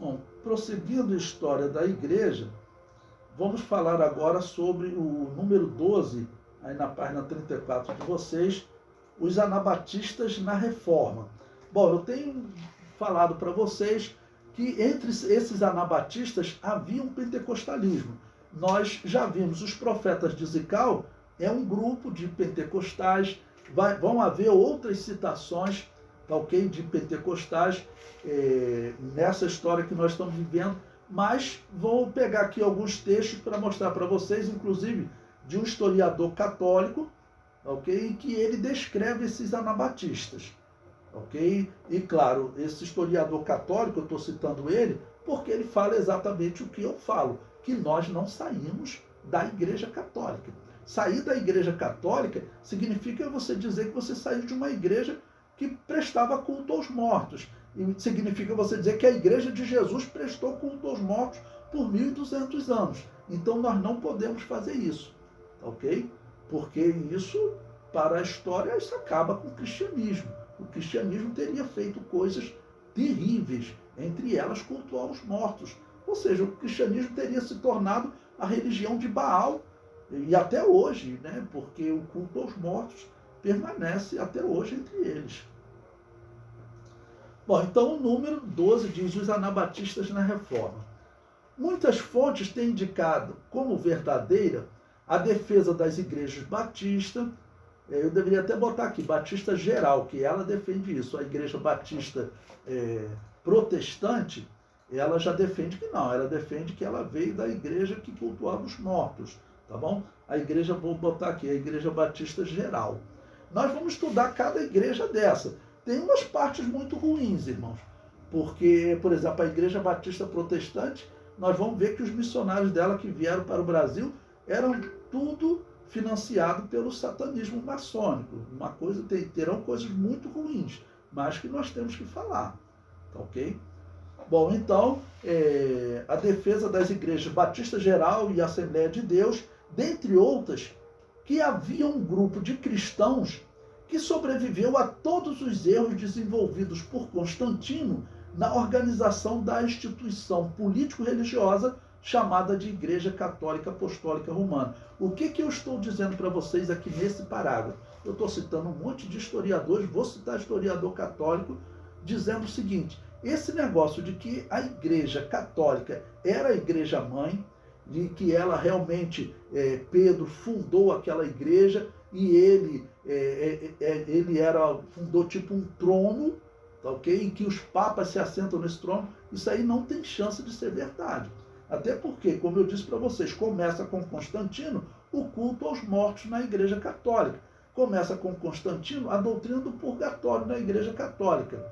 Bom, prosseguindo a história da igreja, vamos falar agora sobre o número 12, aí na página 34 de vocês, os anabatistas na reforma. Bom, eu tenho falado para vocês que entre esses anabatistas havia um pentecostalismo. Nós já vimos os profetas de Zical, é um grupo de pentecostais, vão haver outras citações, ok, de pentecostais nessa história que nós estamos vivendo, mas vou pegar aqui alguns textos para mostrar para vocês, inclusive de um historiador católico, ok, em que ele descreve esses anabatistas. Ok? E claro, esse historiador católico, eu estou citando ele, porque ele fala exatamente o que eu falo, que nós não saímos da Igreja Católica. Sair da Igreja Católica significa você dizer que você saiu de uma igreja que prestava culto aos mortos. E significa você dizer que a Igreja de Jesus prestou culto aos mortos por 1.200 anos. Então nós não podemos fazer isso. Ok? Porque isso, para a história, isso acaba com o cristianismo. O cristianismo teria feito coisas terríveis, entre elas cultuar os mortos. Ou seja, o cristianismo teria se tornado a religião de Baal, e até hoje, né? Porque o culto aos mortos permanece até hoje entre eles. Bom, então o número 12 diz os anabatistas na reforma. Muitas fontes têm indicado como verdadeira a defesa das igrejas batistas. Eu deveria até botar aqui, Batista Geral, que ela defende isso. A Igreja Batista Protestante, ela já defende que não. Ela defende que ela veio da igreja que cultuava os mortos, tá bom? A igreja, vou botar aqui, a Igreja Batista Geral. Nós vamos estudar cada igreja dessa. Tem umas partes muito ruins, irmãos. Porque, por exemplo, a Igreja Batista Protestante, nós vamos ver que os missionários dela que vieram para o Brasil eram tudo financiado pelo satanismo maçônico. Terão coisas muito ruins, mas que nós temos que falar. Tá, ok? Bom, então, a defesa das igrejas Batista Geral e Assembleia de Deus, dentre outras, que havia um grupo de cristãos que sobreviveu a todos os erros desenvolvidos por Constantino na organização da instituição político-religiosa chamada de Igreja Católica Apostólica Romana. O que eu estou dizendo para vocês aqui nesse parágrafo? Eu estou citando um monte de historiadores, vou citar historiador católico, dizendo o seguinte: esse negócio de que a Igreja Católica era a Igreja Mãe, de que ela realmente, Pedro fundou aquela igreja e ele fundou tipo um trono, tá, ok? Em que os papas se assentam nesse trono, isso aí não tem chance de ser verdade. Até porque, como eu disse para vocês, começa com Constantino o culto aos mortos na Igreja Católica. Começa com Constantino a doutrina do purgatório na Igreja Católica.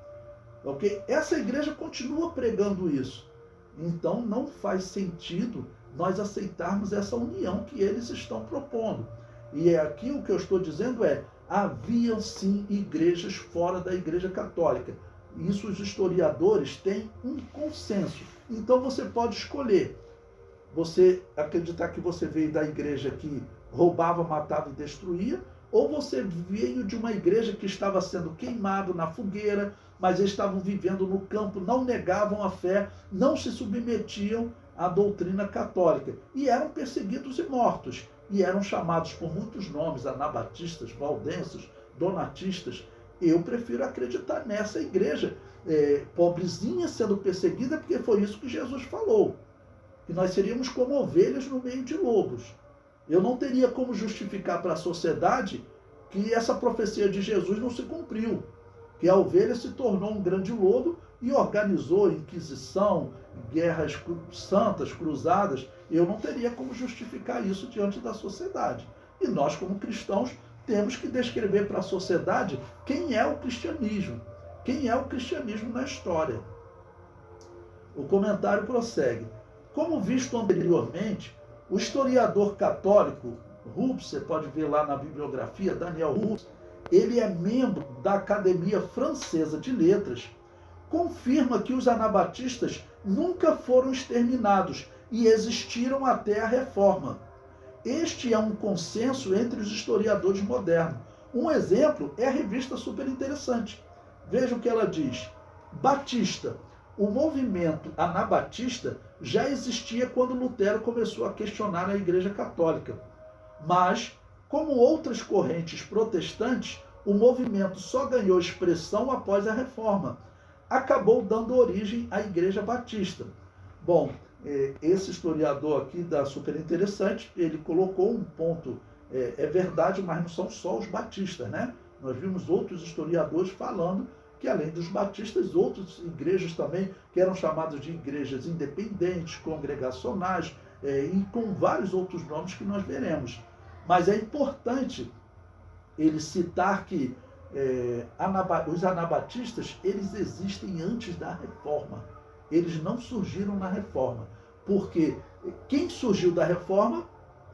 Okay? Essa igreja continua pregando isso. Então não faz sentido nós aceitarmos essa união que eles estão propondo. E aqui o que eu estou dizendo haviam sim igrejas fora da Igreja Católica. Isso os historiadores têm um consenso. Então você pode escolher. Você acreditar que você veio da igreja que roubava, matava e destruía, ou você veio de uma igreja que estava sendo queimado na fogueira, mas eles estavam vivendo no campo, não negavam a fé, não se submetiam à doutrina católica e eram perseguidos e mortos. E eram chamados por muitos nomes, anabatistas, valdenses, donatistas. Eu prefiro acreditar nessa igreja, pobrezinha sendo perseguida, porque foi isso que Jesus falou, que nós seríamos como ovelhas no meio de lobos. Eu não teria como justificar para a sociedade que essa profecia de Jesus não se cumpriu, que a ovelha se tornou um grande lobo e organizou inquisição, guerras santas, cruzadas. Eu não teria como justificar isso diante da sociedade. E nós, como cristãos, temos que descrever para a sociedade quem é o cristianismo. Quem é o cristianismo na história. O comentário prossegue. Como visto anteriormente, o historiador católico Rubens, você pode ver lá na bibliografia, Daniel Rubens, ele é membro da Academia Francesa de Letras, confirma que os anabatistas nunca foram exterminados e existiram até a Reforma. Este é um consenso entre os historiadores modernos. Um exemplo é a revista super interessante. Veja o que ela diz. Batista. O movimento anabatista já existia quando Lutero começou a questionar a Igreja Católica. Mas, como outras correntes protestantes, o movimento só ganhou expressão após a Reforma. Acabou dando origem à Igreja Batista. Bom, esse historiador aqui da super interessante, ele colocou um ponto, é verdade, mas não são só os batistas, né? Nós vimos outros historiadores falando que além dos batistas, outras igrejas também, que eram chamadas de igrejas independentes, congregacionais, e com vários outros nomes que nós veremos. Mas é importante ele citar que os anabatistas, eles existem antes da Reforma. Eles não surgiram na Reforma. Porque quem surgiu da Reforma,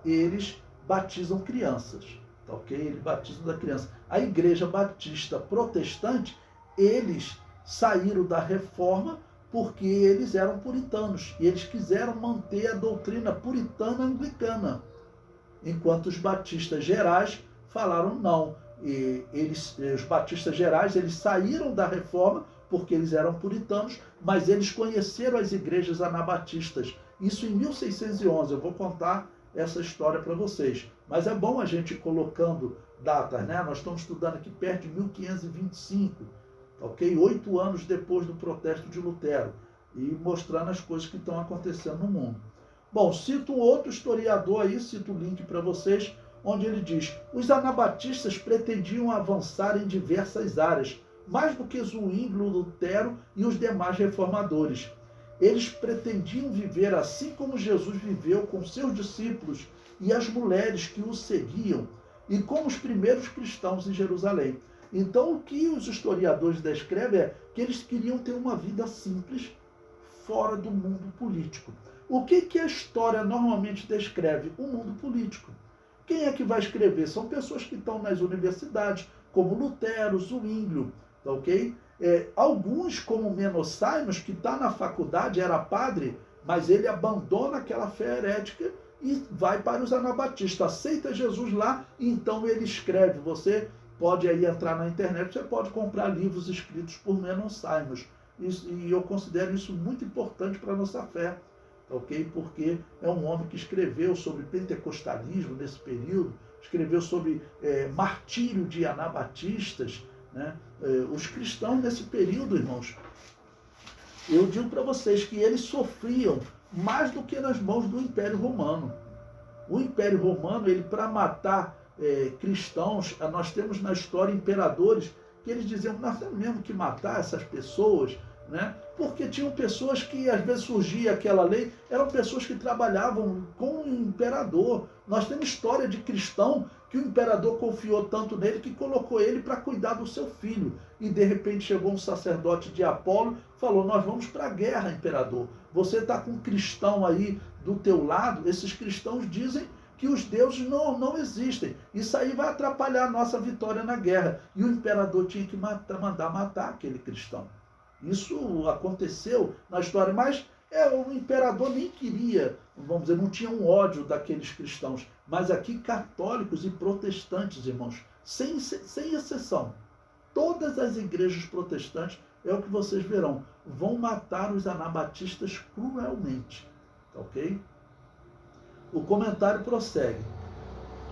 eles batizam crianças. Tá, ok? Eles batizam da criança. A Igreja Batista Protestante, eles saíram da Reforma porque eles eram puritanos. E eles quiseram manter a doutrina puritana anglicana. Enquanto os batistas gerais falaram não. Os batistas gerais, eles saíram da Reforma porque eles eram puritanos, mas eles conheceram as igrejas anabatistas. Isso em 1611. Eu vou contar essa história para vocês. Mas é bom a gente ir colocando datas, né? Nós estamos estudando aqui perto de 1525, ok? 8 anos depois do protesto de Lutero, e mostrando as coisas que estão acontecendo no mundo. Bom, cito um outro historiador aí, cito o link para vocês, onde ele diz: os anabatistas pretendiam avançar em diversas áreas, mais do que Zwinglio, Lutero e os demais reformadores. Eles pretendiam viver assim como Jesus viveu com seus discípulos e as mulheres que o seguiam, e como os primeiros cristãos em Jerusalém. Então, o que os historiadores descrevem é que eles queriam ter uma vida simples, fora do mundo político. O que a história normalmente descreve? O mundo político. Quem é que vai escrever? São pessoas que estão nas universidades, como Lutero, Zwinglio, tá, ok? Alguns, como Menosainos, que está na faculdade, era padre, mas ele abandona aquela fé herética e vai para os anabatistas, aceita Jesus lá, e então ele escreve. Você pode aí entrar na internet, você pode comprar livros escritos por Menosainos. E eu considero isso muito importante para a nossa fé, ok? Porque é um homem que escreveu sobre pentecostalismo nesse período, escreveu sobre martírio de anabatistas, né? Os cristãos nesse período, irmãos, eu digo para vocês que eles sofriam mais do que nas mãos do Império Romano. O Império Romano, ele para matar cristãos, nós temos na história imperadores que eles diziam: nós temos mesmo que matar essas pessoas, né? Porque tinham pessoas que, às vezes surgia aquela lei, eram pessoas que trabalhavam com o imperador. Nós temos história de cristão que o imperador confiou tanto nele que colocou ele para cuidar do seu filho. E de repente chegou um sacerdote de Apolo e falou: nós vamos para a guerra, imperador. Você está com um cristão aí do teu lado, esses cristãos dizem que os deuses não existem. Isso aí vai atrapalhar a nossa vitória na guerra. E o imperador tinha que mandar matar aquele cristão. Isso aconteceu na história, mas o imperador nem queria, vamos dizer, não tinha um ódio daqueles cristãos. Mas aqui católicos e protestantes, irmãos, sem exceção, todas as igrejas protestantes, é o que vocês verão, vão matar os anabatistas cruelmente, ok? O comentário prossegue.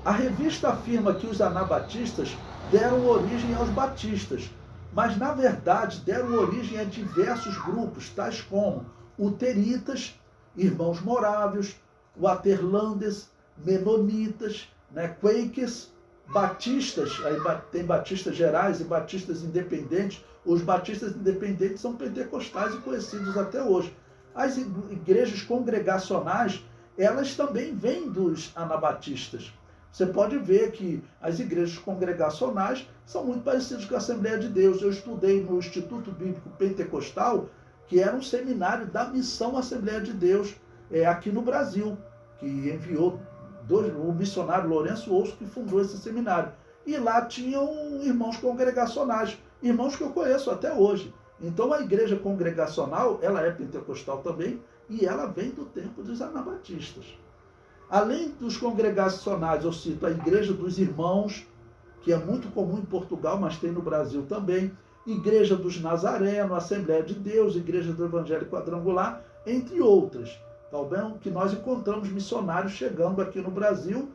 A revista afirma que os anabatistas deram origem aos batistas, mas na verdade deram origem a diversos grupos, tais como uteritas, irmãos morávios, waterlandes, menonitas, né, quakers, batistas, aí tem batistas gerais e batistas independentes. Os batistas independentes são pentecostais e conhecidos até hoje. As igrejas congregacionais, elas também vêm dos anabatistas. Você pode ver que as igrejas congregacionais são muito parecidas com a Assembleia de Deus. Eu estudei no Instituto Bíblico Pentecostal, que era um seminário da Missão Assembleia de Deus, aqui no Brasil, que enviou o missionário Lourenço Ouço, que fundou esse seminário. E lá tinham irmãos congregacionais, irmãos que eu conheço até hoje. Então a igreja congregacional, ela é pentecostal também, e ela vem do tempo dos anabatistas. Além dos congregacionais, eu cito a Igreja dos Irmãos, que é muito comum em Portugal, mas tem no Brasil também. Igreja dos Nazareno, Assembleia de Deus, Igreja do Evangelho Quadrangular, entre outras. Tá bem? Que nós encontramos missionários chegando aqui no Brasil,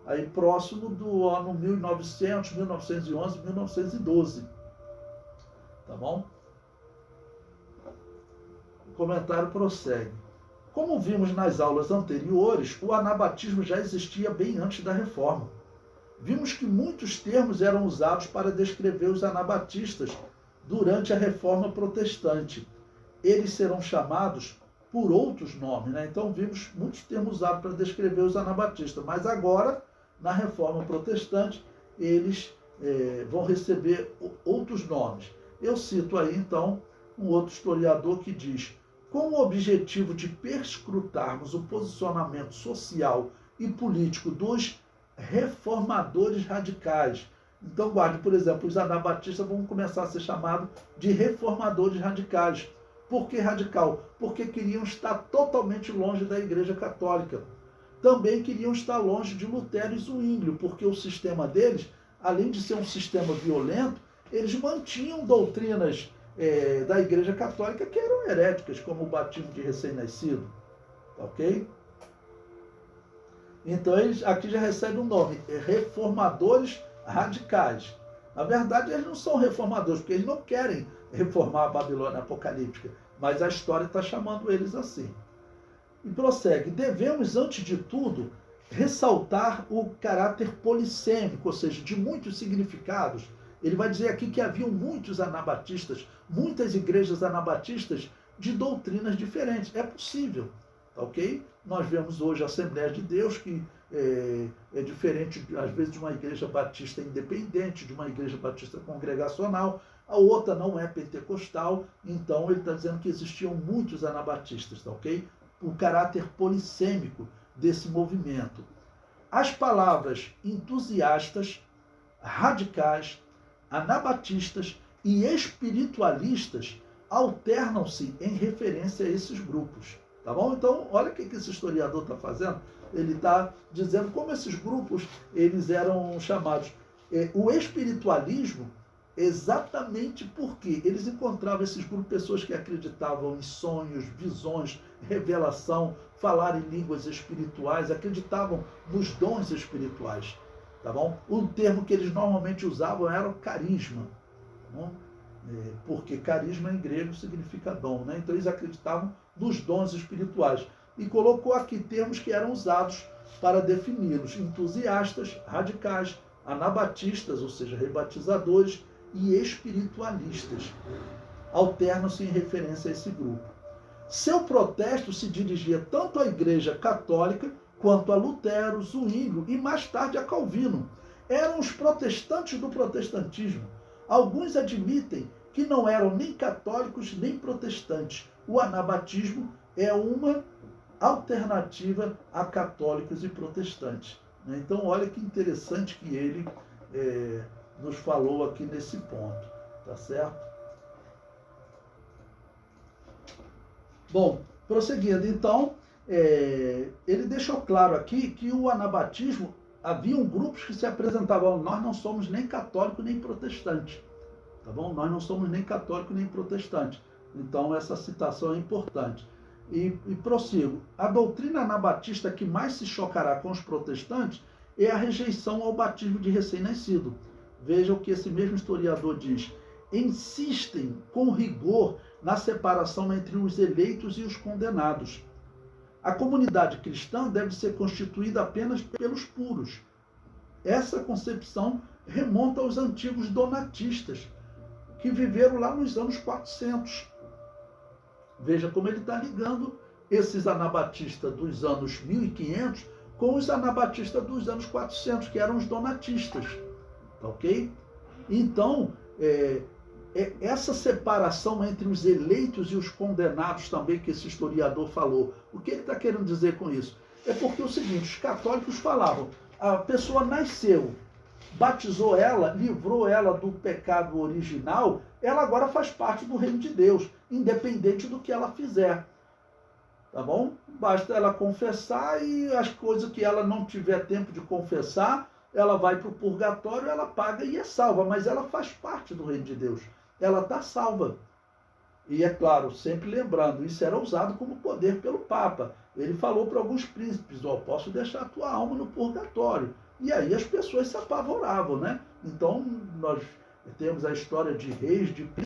aí próximo do ano 1900, 1911, 1912. Tá bom? O comentário prossegue. Como vimos nas aulas anteriores, o anabatismo já existia bem antes da Reforma. Vimos que muitos termos eram usados para descrever os anabatistas durante a Reforma Protestante. Eles serão chamados por outros nomes, né? Então vimos muitos termos usados para descrever os anabatistas, mas agora, na Reforma Protestante, eles vão receber outros nomes. Eu cito aí, então, um outro historiador que diz: com o objetivo de perscrutarmos o posicionamento social e político dos reformadores radicais. Então, guarde, por exemplo, os anabatistas vão começar a ser chamados de reformadores radicais. Por que radical? Porque queriam estar totalmente longe da Igreja Católica. Também queriam estar longe de Lutero e Zwinglio, porque o sistema deles, além de ser um sistema violento, eles mantinham doutrinas da Igreja Católica que eram heréticas, como o batismo de recém-nascido. Ok? Então eles aqui já recebem um nome, reformadores radicais. Na verdade, eles não são reformadores, porque eles não querem reformar a Babilônia apocalíptica, mas a história está chamando eles assim. E prossegue: devemos, antes de tudo, ressaltar o caráter polissêmico, ou seja, de muitos significados. Ele vai dizer aqui que haviam muitos anabatistas, muitas igrejas anabatistas de doutrinas diferentes. É possível, ok? Nós vemos hoje a Assembleia de Deus, que é diferente, às vezes, de uma igreja batista independente, de uma igreja batista congregacional. A outra não é pentecostal, então ele está dizendo que existiam muitos anabatistas, tá, ok? O caráter polissêmico desse movimento. As palavras entusiastas, radicais, anabatistas e espiritualistas alternam-se em referência a esses grupos. Tá bom? Então, olha o que esse historiador está fazendo. Ele está dizendo como esses grupos eles eram chamados. O espiritualismo, exatamente porque eles encontravam esses grupos, pessoas que acreditavam em sonhos, visões, revelação, falar em línguas espirituais, acreditavam nos dons espirituais. Tá bom? O termo que eles normalmente usavam era o carisma. Tá bom? Porque carisma em grego significa dom, né? Então eles acreditavam nos dons espirituais. E colocou aqui termos que eram usados para defini-los: entusiastas, radicais, anabatistas, ou seja, rebatizadores, e espiritualistas. Alternam-se em referência a esse grupo. Seu protesto se dirigia tanto à Igreja Católica quanto a Lutero, Zwinglio e mais tarde a Calvino. Eram os protestantes do protestantismo. Alguns admitem que não eram nem católicos nem protestantes. O anabatismo é uma alternativa a católicos e protestantes. Então, olha que interessante que ele nos falou aqui nesse ponto. Tá certo? Bom, prosseguindo, então, ele deixou claro aqui que o anabatismo, haviam grupos que se apresentavam: nós não somos nem católico nem protestante. Tá bom? Nós não somos nem católico nem protestante. Então, essa citação é importante. E prossigo. A doutrina anabatista que mais se chocará com os protestantes é a rejeição ao batismo de recém-nascido. Veja o que esse mesmo historiador diz. Insistem com rigor na separação entre os eleitos e os condenados. A comunidade cristã deve ser constituída apenas pelos puros. Essa concepção remonta aos antigos donatistas, que viveram lá nos anos 400. Veja como ele está ligando esses anabatistas dos anos 1500 com os anabatistas dos anos 400, que eram os donatistas. Tá ok? Então, essa separação entre os eleitos e os condenados também que esse historiador falou. O que ele está querendo dizer com isso? É porque é o seguinte: os católicos falavam, a pessoa nasceu, batizou ela, livrou ela do pecado original, ela agora faz parte do reino de Deus, independente do que ela fizer. Tá bom? Basta ela confessar, e as coisas que ela não tiver tempo de confessar, ela vai para o purgatório, ela paga e é salva, mas ela faz parte do reino de Deus. Ela está salva. E é claro, sempre lembrando, isso era usado como poder pelo Papa. Ele falou para alguns príncipes, posso deixar a tua alma no purgatório. E aí as pessoas se apavoravam, né? Então, nós temos a história de reis, de príncipes,